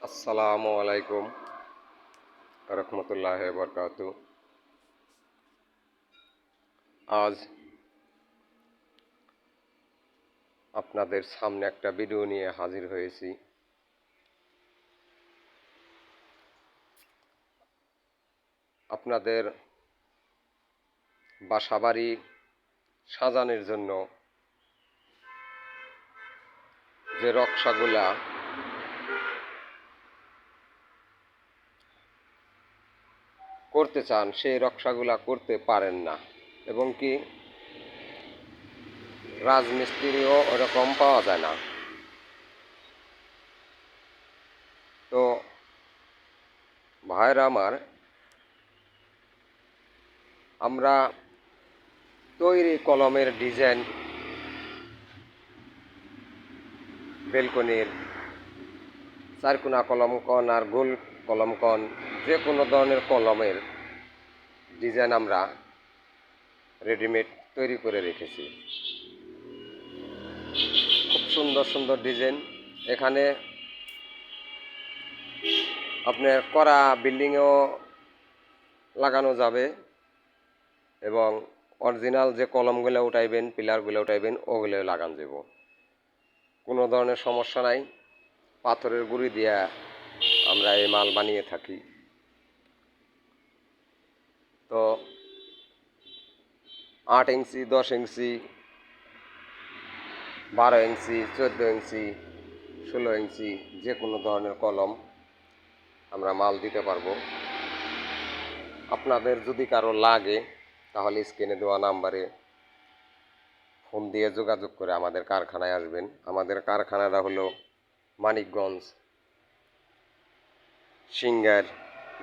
আসসালামু আলাইকুম রহমতুল্লাহ বরকাতু। আজ আপনাদের সামনে একটা ভিডিও নিয়ে হাজির হয়েছি। আপনাদের বাসাবাড়ি সাজানোর জন্য যে নকশাগুলা করতে চান সেই নকশাগুলা করতে পারেন না, এবং কি রাজমিস্ত্রিও ওরকম পাওয়া যায় না। তো ভাইরা আমার, আমরা তৈরি কলমের ডিজাইন, বেলকনির চারকোনা কলমকন আর গোল কলমকন, যে কোনো ধরনের কলমের ডিজাইন আমরা রেডিমেড তৈরি করে রেখেছি। খুব সুন্দর সুন্দর ডিজাইন। এখানে আপনার করা বিল্ডিংয়েও লাগানো যাবে, এবং অরিজিনাল যে কলমগুলো উঠাইবেন, পিলারগুলো উঠাইবেন, ওগুলো লাগানো যাব। কোনো ধরনের সমস্যা নাই। পাথরের গুঁড়ি দিয়া আমরা এই মাল বানিয়ে থাকি। তো 8 ইঞ্চি, 10 ইঞ্চি, 12 ইঞ্চি, 14 ইঞ্চি, 16 ইঞ্চি যে কোনো ধরনের কলম আমরা মাল দিতে পারবো। আপনাদের যদি কারো লাগে তাহলে স্ক্রিনে দেওয়া নাম্বারে ফোন দিয়ে যোগাযোগ করে আমাদের কারখানায় আসবেন। আমাদের কারখানাটা হলো Manikganj, Singair,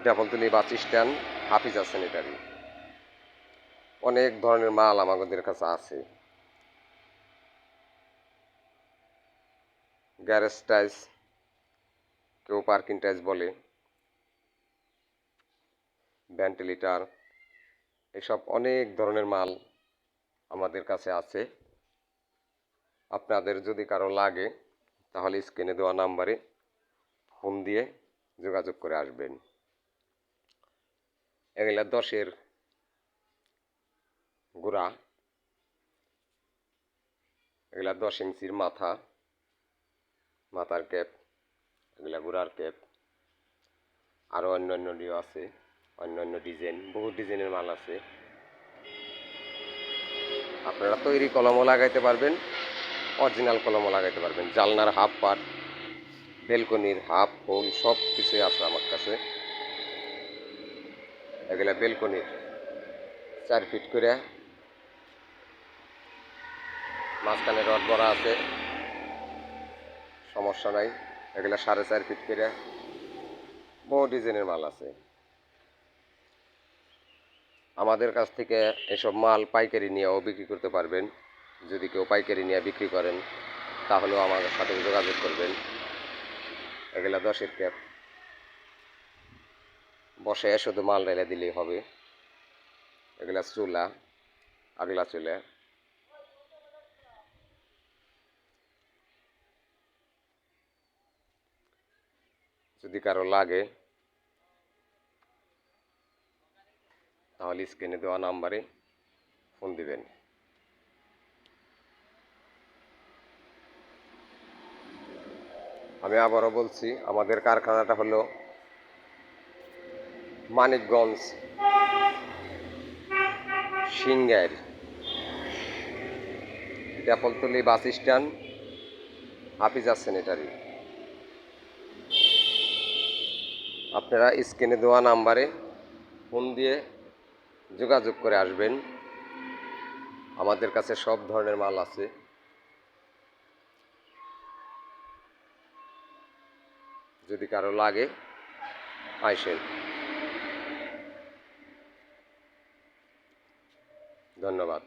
Dablatali bus stand, Hafiza sanitary. অনেক ধরনের মাল আমাদের কাছে আছে। গ্যারেজ টাইলস, কেউ পার্কিং টাইলস বলে, ভেন্টিলেটর, এসব অনেক ধরনের মাল আমাদের কাছে আছে। আপনাদের যদি কারো লাগে তাহলে স্ক্রিনে দেওয়া নাম্বারে ফোন দিয়ে যোগাযোগ করে আসবেন। এগুলা 10-এর গোড়া, এগুলা 10 ইঞ্চির মাথার ক্যাপ, এগুলা গোড়ার ক্যাপ, আরও অন্যান্য আছে, অন্যান্য ডিজাইন, বহু ডিজাইনের মাল আছে। আপনারা তৈরি কলমও লাগাইতে পারবেন, অরিজিনাল কলমও লাগাইতে পারবেন। জালনার হাফ পার্ট, বেলকনির হাফ হোল, সব কিছুই আছে আমার কাছে। এগুলা বেলকনির 4 ফিট করে মাঝখানে রড বড়া আছে, সমস্যা নাই। এগুলা 4.5 ফিট করে, বহু ডিজাইনের মাল আছে। আমাদের কাছ থেকে এসব মাল পাইকারি নিয়েও বিক্রি করতে পারবেন। যদি কেউ পাইকারি নিয়ে বিক্রি করেন তাহলেও আমাদের সাথে যোগাযোগ করবেন। এগুলা 10-এর ক্যাপ, বসে শুধু মাল ঢেলে দিলেই হবে। এগুলা চুলা, আগলা চুলা। যদি কারো লাগে তাহলে স্ক্রিনে দেওয়া নাম্বারে ফোন দিবেন। আমি আবারও বলছি, আমাদের কারখানাটা হলো Manikganj, Singair, Dablatali bus stand, Hafiza sanitary. আপনারা স্ক্রিনে দেওয়া নাম্বারে ফোন দিয়ে যোগাযোগ করে আসবেন। আমাদের কাছে সব ধরনের মাল আছে। যদি কারো লাগে আইসেন। ধন্যবাদ।